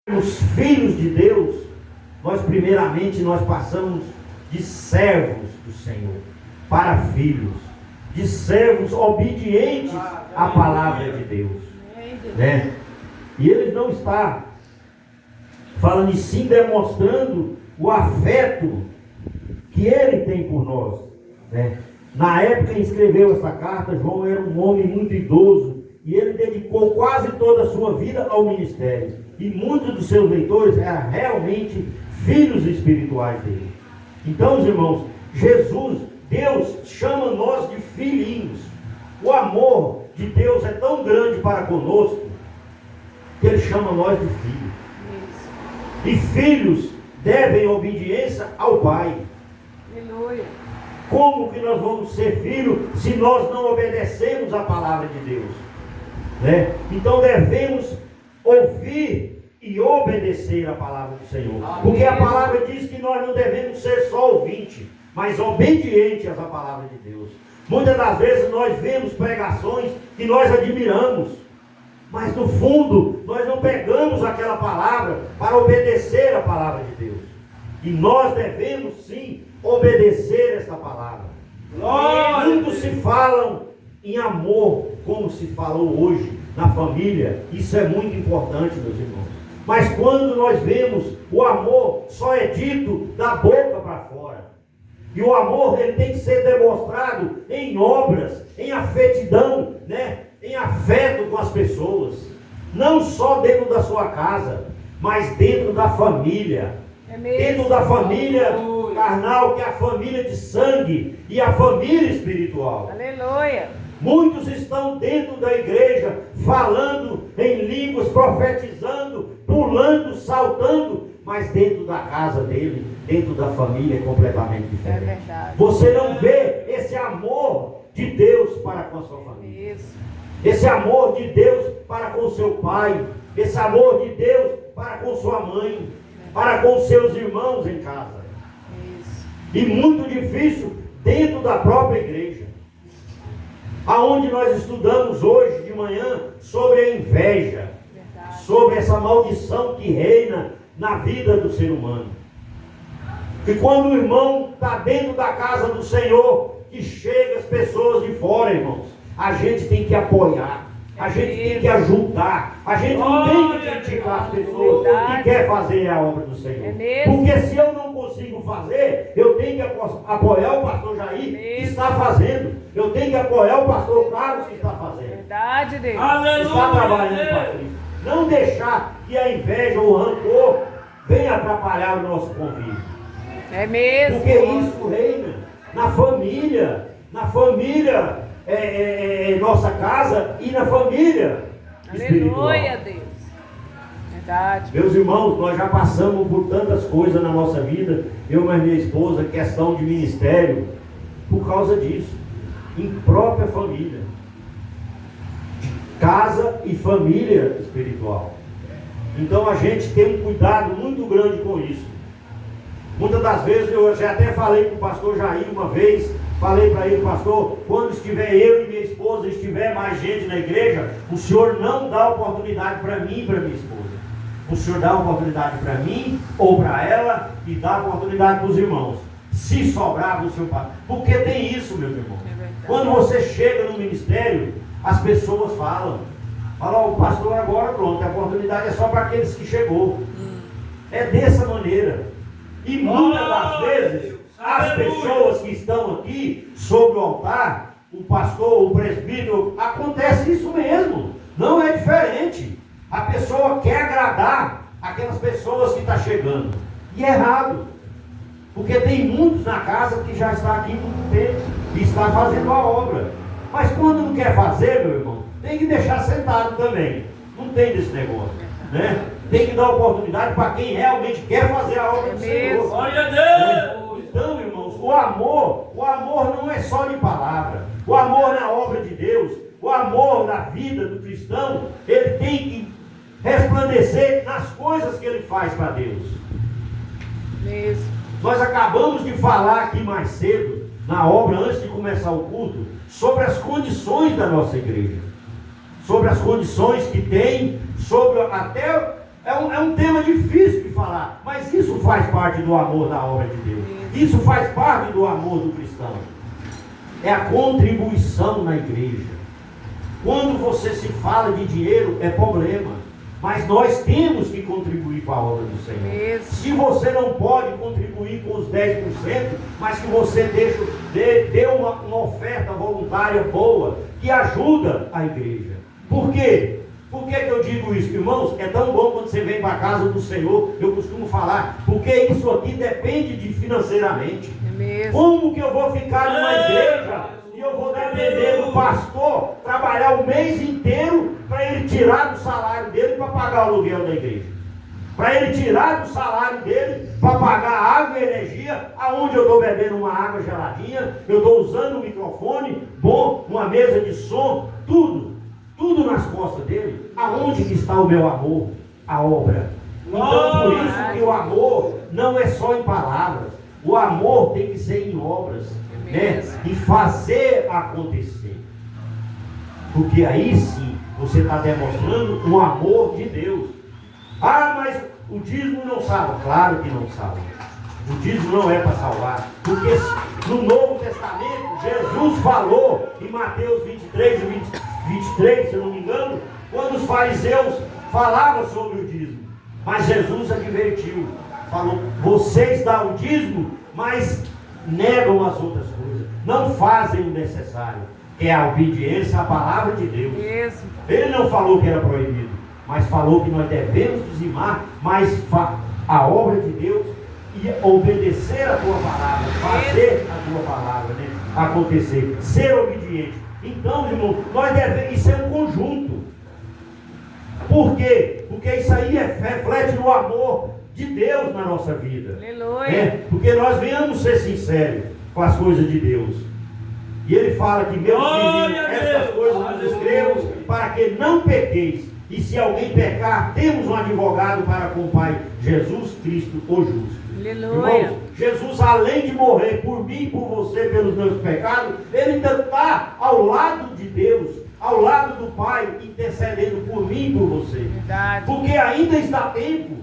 Os filhos de Deus, nós passamos de servos do Senhor para filhos, de servos obedientes à palavra de Deus, né? E ele não está falando e sim demonstrando o afeto que ele tem por nós, né? Na época em que escreveu essa carta, João era um homem muito idoso e ele dedicou quase toda a sua vida ao ministério. E muitos dos seus leitores eram realmente filhos espirituais dele. Então, os irmãos, Deus chama nós de filhinhos. O amor de Deus é tão grande para conosco que ele chama nós de filhos. E filhos devem obediência ao Pai. Aleluia. Como que nós vamos ser filhos se nós não obedecemos a palavra de Deus, né? Então devemos ouvir e obedecer a palavra do Senhor. Porque a palavra diz que nós não devemos ser só ouvinte, mas obediente à palavra de Deus. Muitas das vezes nós vemos pregações que nós admiramos, mas no fundo nós não pegamos aquela palavra para obedecer a palavra de Deus. E nós devemos sim obedecer essa palavra. Muitos se falam em amor, como se falou hoje na família. Isso é muito importante, meus irmãos. Mas quando nós vemos o amor, só é dito da boca para fora. E o amor, ele tem que ser demonstrado em obras, em afetidão, né? Em afeto com as pessoas. Não só dentro da sua casa, mas dentro da família. Dentro da família carnal, que é a família de sangue, e a família espiritual. Aleluia. Muitos estão dentro da igreja, falando em línguas, profetizando, pulando, saltando, mas dentro da casa dele, dentro da família, é completamente diferente. É verdade. Você não vê esse amor de Deus para com a sua família. Isso. Esse amor de Deus para com seu pai, esse amor de Deus para com sua mãe, para com seus irmãos em casa. Isso. E muito difícil dentro da própria igreja. Aonde nós estudamos hoje de manhã sobre a inveja, Verdade. sobre essa maldição que reina na vida do ser humano. Que quando o irmão está dentro da casa do Senhor, que chega as pessoas de fora, irmãos, a gente tem que apoiar, a gente tem que ajudar, a gente não tem que criticar as pessoas que querem fazer a obra do Senhor. Porque se eu não consigo fazer, eu tenho que apoiar o pastor Jair que está fazendo. Eu tenho que apoiar o pastor Carlos que está fazendo. Verdade, Deus. Está trabalhando para Cristo. Não deixar que a inveja ou o rancor venha atrapalhar o nosso convívio. É mesmo. Porque isso reina na família, nossa casa e na família espiritual. Aleluia, Deus. Verdade. Meus irmãos, nós já passamos por tantas coisas na nossa vida, eu e minha esposa, questão de ministério, por causa disso. Em própria família, casa e família espiritual. Então a gente tem um cuidado muito grande com isso. Muitas das vezes eu já até falei com o pastor Jair uma vez, falei para ele: pastor, quando estiver eu e minha esposa, estiver mais gente na igreja, o senhor não dá oportunidade para mim e para minha esposa. O senhor dá oportunidade para mim ou para ela e dá oportunidade para os irmãos. Se sobrar do seu pai. Porque tem isso, meus irmãos. Quando você chega no ministério, as pessoas falam, o pastor agora pronto, a oportunidade é só para aqueles que chegou. É dessa maneira. E muitas das vezes, as pessoas que estão aqui sobre o altar, o pastor, o presbítero, acontece isso mesmo. Não é diferente. A pessoa quer agradar aquelas pessoas que estão chegando. E é errado. Porque tem muitos na casa que já está aqui há muito tempo e está fazendo a obra. Mas quando não quer fazer, meu irmão, tem que deixar sentado também. Não tem desse negócio, né? Tem que dar oportunidade para quem realmente quer fazer a obra do Senhor. Glória a Deus! Então, irmãos, o amor não é só de palavra. O amor na obra de Deus, o amor na vida do cristão, ele tem que resplandecer nas coisas que ele faz para Deus. Mesmo. Nós acabamos de falar aqui mais cedo, na obra, antes de começar o culto, sobre as condições da nossa igreja. Sobre as condições que tem, sobre até É um tema difícil de falar, mas isso faz parte do amor da obra de Deus. Isso faz parte do amor do cristão. É a contribuição na igreja. Quando você se fala de dinheiro, é problema. Mas nós temos que contribuir para a obra do Senhor. Se você não pode contribuir com os 10%, mas que você dê uma oferta voluntária boa, que ajuda a igreja. Por quê? Por que eu digo isso? Irmãos, é tão bom quando você vem para a casa do Senhor, eu costumo falar, porque isso aqui depende de financeiramente. Como que eu vou ficar numa igreja e eu vou depender do pastor trabalhar o mês inteiro para ele tirar do salário dele para pagar o aluguel da igreja? Para ele tirar do salário dele para pagar água e energia, aonde eu estou bebendo uma água geladinha, eu estou usando um microfone bom, uma mesa de som, tudo nas costas dele. Aonde que está o meu amor? A obra. Então por isso que o amor não é só em palavras. O amor tem que ser em obras, né? E fazer acontecer. Porque aí sim você está demonstrando o amor de Deus. Ah, mas o dízimo não salva. Claro que não salva. O dízimo não é para salvar. Porque no Novo Testamento Jesus falou em Mateus 23 e 23, se eu não me engano, quando os fariseus falavam sobre o dízimo. Mas Jesus advertiu, falou, vocês dão o dízimo, mas negam as outras coisas, não fazem o necessário, que é a obediência à palavra de Deus. Isso. Ele não falou que era proibido, mas falou que nós devemos dizimar, mas a obra de Deus e obedecer a tua palavra, fazer a tua palavra, né, acontecer, ser obediente. Então, irmão, nós devemos ser um conjunto. Por quê? Porque isso aí reflete no amor de Deus na nossa vida. Aleluia. Né? Porque nós venhamos ser sinceros com as coisas de Deus. E ele fala que, meus filhos, estas coisas nós escrevemos para que não pequeis. E se alguém pecar, temos um advogado para com o Pai, Jesus Cristo, o justo. Aleluia. Irmãos, Jesus, além de morrer por mim e por você pelos meus pecados, ele ainda está ao lado de Deus, ao lado do Pai, intercedendo por mim e por você. Verdade. Porque ainda está tempo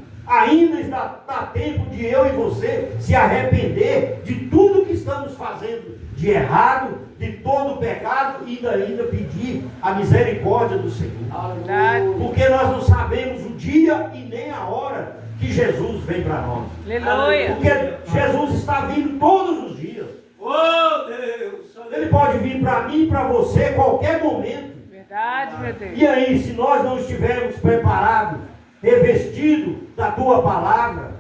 de eu e você se arrepender de tudo que estamos fazendo de errado, de todo o pecado, e ainda pedir a misericórdia do Senhor. Verdade. Porque nós não sabemos o dia e nem a hora que Jesus vem para nós. Aleluia. Porque Jesus está vindo todos os dias. Oh Deus! Ele pode vir para mim e para você a qualquer momento. Verdade, meu Deus. E aí, se nós não estivermos preparados, revestidos da tua palavra,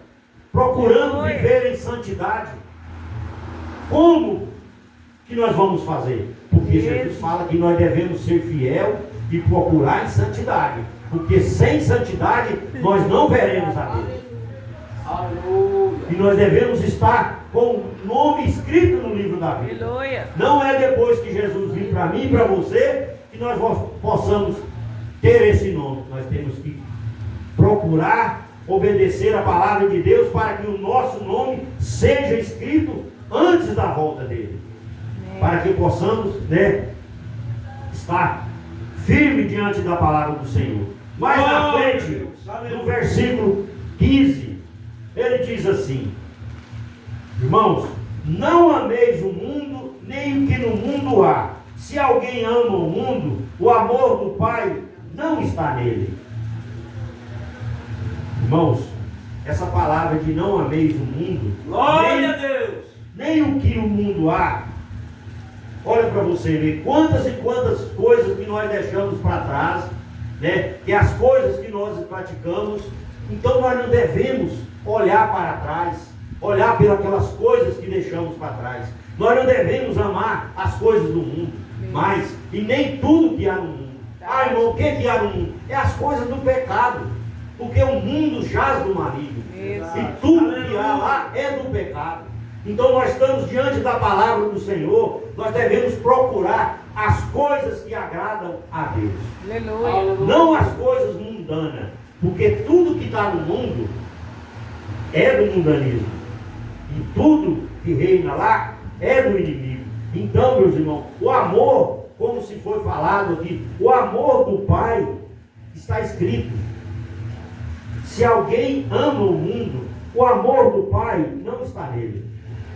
procurando viver em santidade, como que nós vamos fazer? Porque Jesus fala que nós devemos ser fiel e procurar em santidade. Porque sem santidade nós não veremos a Deus. Aleluia. E nós devemos estar com o nome escrito no livro da vida. Aleluia. Não é depois que Jesus vir para mim e para você que nós possamos ter esse nome. Nós temos que procurar obedecer a palavra de Deus para que o nosso nome seja escrito antes da volta dele. Para que possamos, né, estar firme diante da palavra do Senhor. Mais na frente, no versículo 15, ele diz assim: irmãos, não ameis o mundo, nem o que no mundo há. Se alguém ama o mundo, o amor do Pai não está nele. Irmãos, essa palavra de não ameis o mundo, glória a Deus, nem o que no mundo há. Olha para você ver quantas e quantas coisas que nós deixamos para trás, né? Que as coisas que nós praticamos. Então nós não devemos olhar para trás, olhar pelas coisas que deixamos para trás. Nós não devemos amar as coisas do mundo, mas e nem tudo que há no mundo. Ah, irmão, o que há no mundo? É as coisas do pecado, porque o mundo jaz do maligno. E tudo que há lá é do pecado. Então nós estamos diante da palavra do Senhor, nós devemos procurar as coisas que agradam a Deus. Aleluia. Não as coisas mundanas, porque tudo que está no mundo é do mundanismo. E tudo que reina lá é do inimigo. Então, meus irmãos, o amor, como se foi falado aqui, o amor do Pai está escrito. se alguém ama o mundo, o amor do Pai não está nele.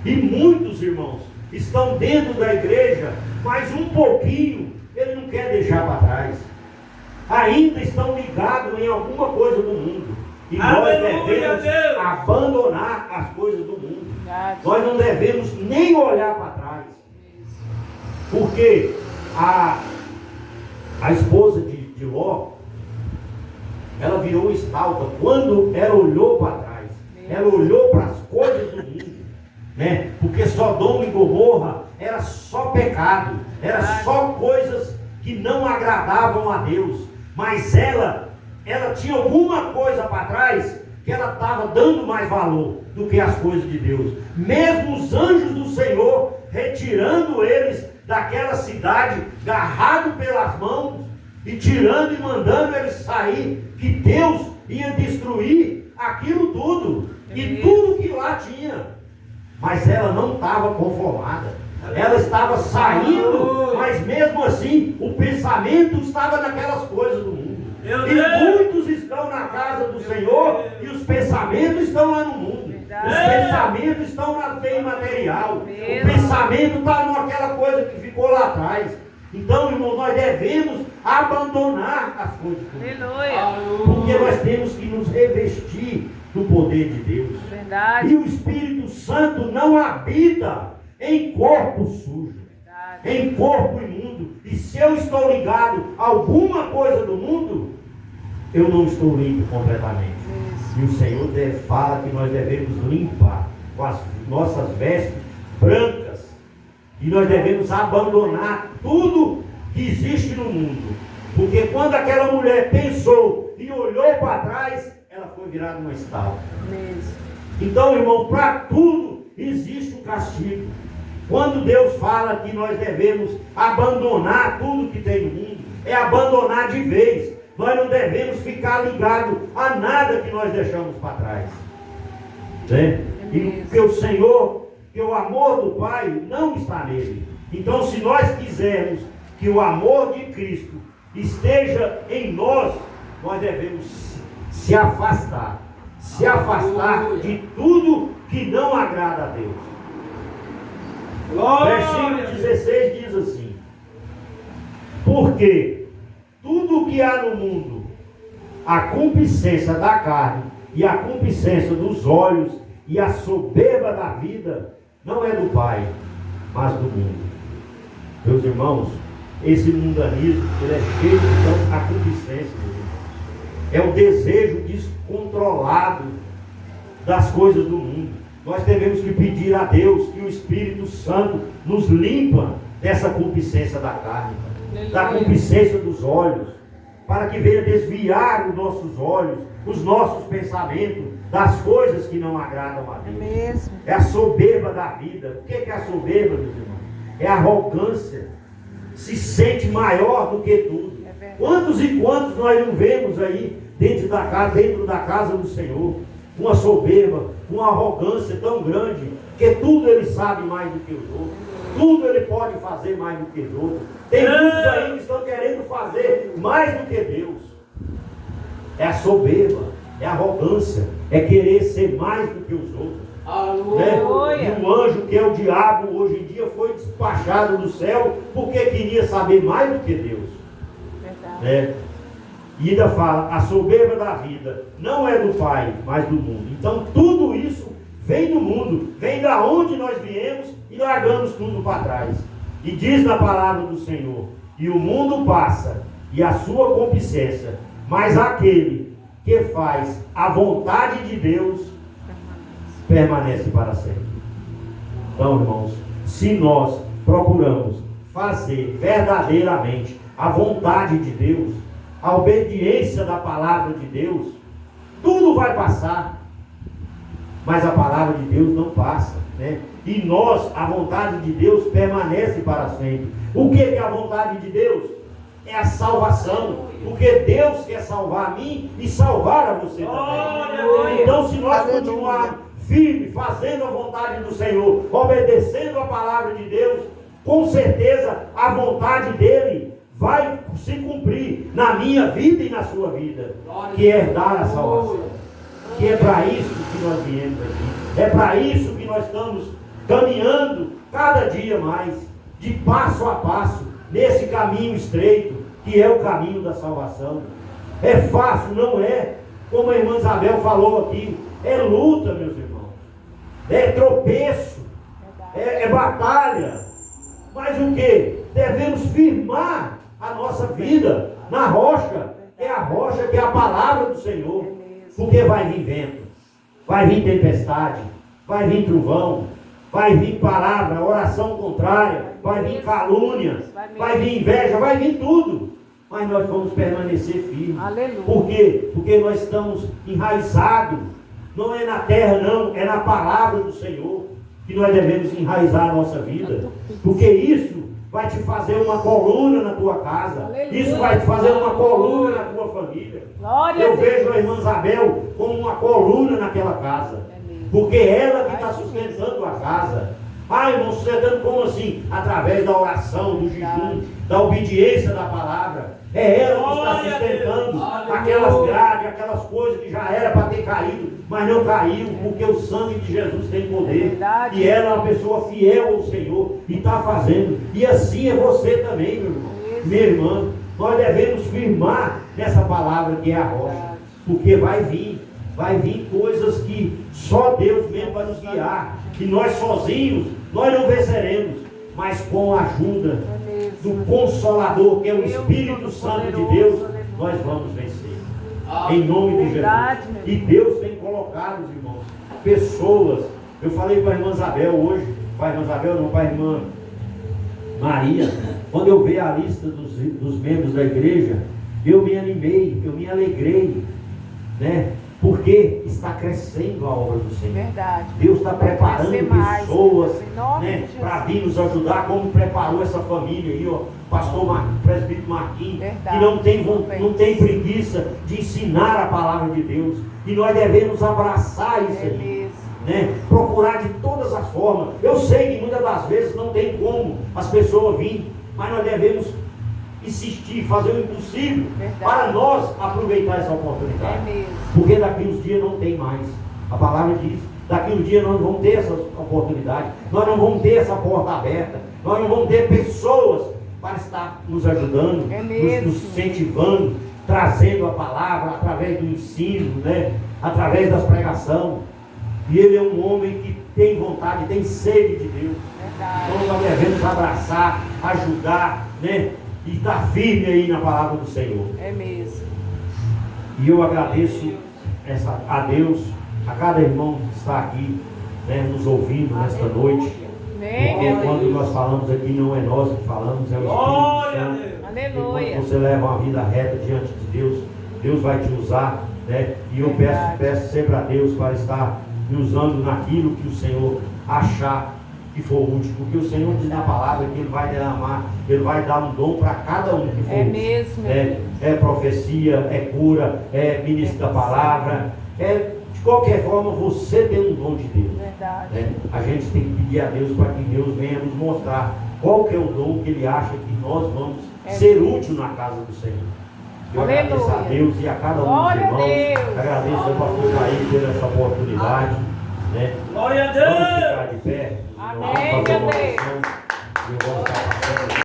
E muitos irmãos estão dentro da igreja, mas um pouquinho ele não quer deixar para trás. Ainda estão ligados em alguma coisa do mundo. E nós devemos abandonar as coisas do mundo. Nós não devemos nem olhar para trás. Porque a esposa de Ló, ela virou estalta. Quando ela olhou para trás, ela olhou para as coisas do mundo, né? Porque Sodoma e Gomorra era só pecado, era só coisas que não agradavam a Deus. Mas ela tinha alguma coisa para trás que ela estava dando mais valor do que as coisas de Deus. Mesmo os anjos do Senhor retirando eles daquela cidade, agarrado pelas mãos e tirando e mandando eles sair, que Deus ia destruir aquilo tudo e tudo que lá tinha. Mas ela não estava conformada. Ela estava saindo, mas mesmo assim o pensamento estava naquelas coisas do mundo. E muitos estão na casa do Senhor e os pensamentos estão lá no mundo. Os pensamentos estão na bem material. O pensamento está naquela coisa que ficou lá atrás. Então, irmão, nós devemos abandonar as coisas do mundo. Porque nós temos que nos revestir do poder de Deus. Verdade. E o Espírito Santo não habita em corpo sujo, em corpo imundo. E se eu estou ligado a alguma coisa do mundo, eu não estou limpo completamente. E o Senhor fala que nós devemos limpar com as nossas vestes brancas. E nós devemos abandonar tudo que existe no mundo. Porque quando aquela mulher pensou e olhou para trás, ela foi virada uma estátua. Então, irmão, para tudo existe um castigo. Quando Deus fala que nós devemos abandonar tudo que tem no mundo, é abandonar de vez. Nós não devemos ficar ligados a nada que nós deixamos para trás. Né? E porque o Senhor, que o amor do Pai não está nele. Então, se nós quisermos que o amor de Cristo esteja em nós, nós devemos se afastar de tudo que não agrada a Deus. Versículo 16 diz assim: porque tudo que há no mundo, a concupiscência da carne e a concupiscência dos olhos e a soberba da vida, não é do Pai, mas do mundo. Meus irmãos, esse mundanismo, ele é cheio de concupiscência, meus irmãos. É o desejo descontrolado das coisas do mundo. Nós devemos que pedir a Deus que o Espírito Santo nos limpa dessa concupiscência da carne, da concupiscência dos olhos, para que venha desviar os nossos olhos, os nossos pensamentos das coisas que não agradam a Deus. É a soberba da vida. O que é a soberba, meus irmãos? É a arrogância. Se sente maior do que tudo. Quantos e quantos nós não vemos aí dentro da casa do Senhor? Uma soberba, uma arrogância tão grande, que tudo ele sabe mais do que os outros, tudo ele pode fazer mais do que os outros. Tem muitos aí que estão querendo fazer mais do que Deus. É a soberba, é a arrogância, é querer ser mais do que os outros. Né? E o anjo, que é o diabo, hoje em dia foi despachado do céu porque queria saber mais do que Deus. Né? E ainda fala, a soberba da vida não é do Pai, mas do mundo. Então tudo isso vem do mundo, vem da onde nós viemos e largamos tudo para trás. E diz na palavra do Senhor: e o mundo passa e a sua concupiscência, mas aquele que faz a vontade de Deus permanece para sempre. Então, irmãos, se nós procuramos fazer verdadeiramente a vontade de Deus, a obediência da palavra de Deus, tudo vai passar, mas a palavra de Deus não passa, né? E nós, a vontade de Deus permanece para sempre. O que é a vontade de Deus? É a salvação, porque Deus quer salvar a mim e salvar a você também. Então, se nós continuarmos firmes, fazendo a vontade do Senhor, obedecendo a palavra de Deus, com certeza a vontade dele vai se cumprir na minha vida e na sua vida, que é herdar a salvação. que é para isso que nós viemos aqui. É para isso que nós estamos caminhando cada dia mais, de passo a passo, nesse caminho estreito, que é o caminho da salvação. É fácil? Não é. Como a irmã Isabel falou aqui, é luta, meus irmãos. É tropeço. É batalha. Mas o que? Devemos firmar a nossa vida na rocha, que é a rocha, que é a palavra do Senhor. Porque vai vir vento, vai vir tempestade, vai vir trovão, vai vir palavra, oração contrária, vai vir calúnia, vai vir inveja, vai vir tudo. Mas nós vamos permanecer firmes. Aleluia. Por quê? Porque nós estamos enraizados. Não é na terra, não, é na palavra do Senhor que nós devemos enraizar a nossa vida. Porque isso vai te fazer uma coluna na tua casa. Aleluia. Isso vai te fazer uma coluna na tua família. Glória Eu a Deus. vejo a irmã Isabel como uma coluna naquela casa. Porque ela que está sustentando a casa. Ah, irmão, sustentando como assim? Através da oração, do jejum, da obediência da palavra. É ela que está sustentando aquelas grades, aquelas coisas que já era para ter caído, mas não caiu, porque o sangue de Jesus tem poder. E ela é uma pessoa fiel ao Senhor e está fazendo. E assim é você também, meu irmão, minha irmã. Nós devemos firmar nessa palavra que é a rocha, porque vai vir coisas que só Deus mesmo vai nos guiar. E nós sozinhos, nós não venceremos, mas com a ajuda do Consolador, que é o Espírito Santo de Deus, nós vamos vencer. Em nome de Jesus. E Deus tem colocado, irmãos, pessoas. Eu falei para a irmã Isabel hoje, para a irmã Isabel não, para a irmã Maria, quando eu vi a lista dos membros da igreja, eu me animei, eu me alegrei, né? Porque está crescendo a obra do Senhor. Verdade. Deus está preparando pessoas, mais, né, para vir nos ajudar, como preparou essa família aí, ó, pastor presbítero Marquinhos, que não tem preguiça de ensinar a palavra de Deus. E nós devemos abraçar isso aí. Né? Procurar de todas as formas. Eu sei que muitas das vezes não tem como as pessoas virem, mas nós devemos insistir, fazer o impossível para nós aproveitar essa oportunidade. Porque daqui uns dias não tem mais. A palavra diz, daqui uns dias nós não vamos ter essa oportunidade, nós não vamos ter essa porta aberta, nós não vamos ter pessoas para estar nos ajudando, nos incentivando, trazendo a palavra através do ensino, né? Através das pregações. E ele é um homem que tem vontade, tem sede de Deus. Então nós devemos abraçar, ajudar, né? E estar firme aí na palavra do Senhor. É mesmo. E eu agradeço a Deus, a cada irmão que está aqui, né, nos ouvindo nesta noite. Porque quando nós falamos aqui, não é nós que falamos, é o Espírito Santo. Aleluia. Quando você leva uma vida reta diante de Deus, Deus vai te usar, né? E eu peço sempre a Deus para estar me usando naquilo que o Senhor achar que for útil, porque o Senhor diz na palavra que Ele vai derramar, Ele vai dar um dom para cada um que for útil. Mesmo. É profecia, é cura, é ministro da palavra, de qualquer forma você tem um dom de Deus. Verdade. A gente tem que pedir a Deus para que Deus venha nos mostrar qual que é o dom que Ele acha que nós vamos ser útil na casa do Senhor. Eu agradeço a Deus e a cada um dos irmãos. Agradeço ao pastor Jair por essa oportunidade. Né? Glória a Deus! Vamos ficar de pé. Amém, meu Deus. Eu vou estar passando.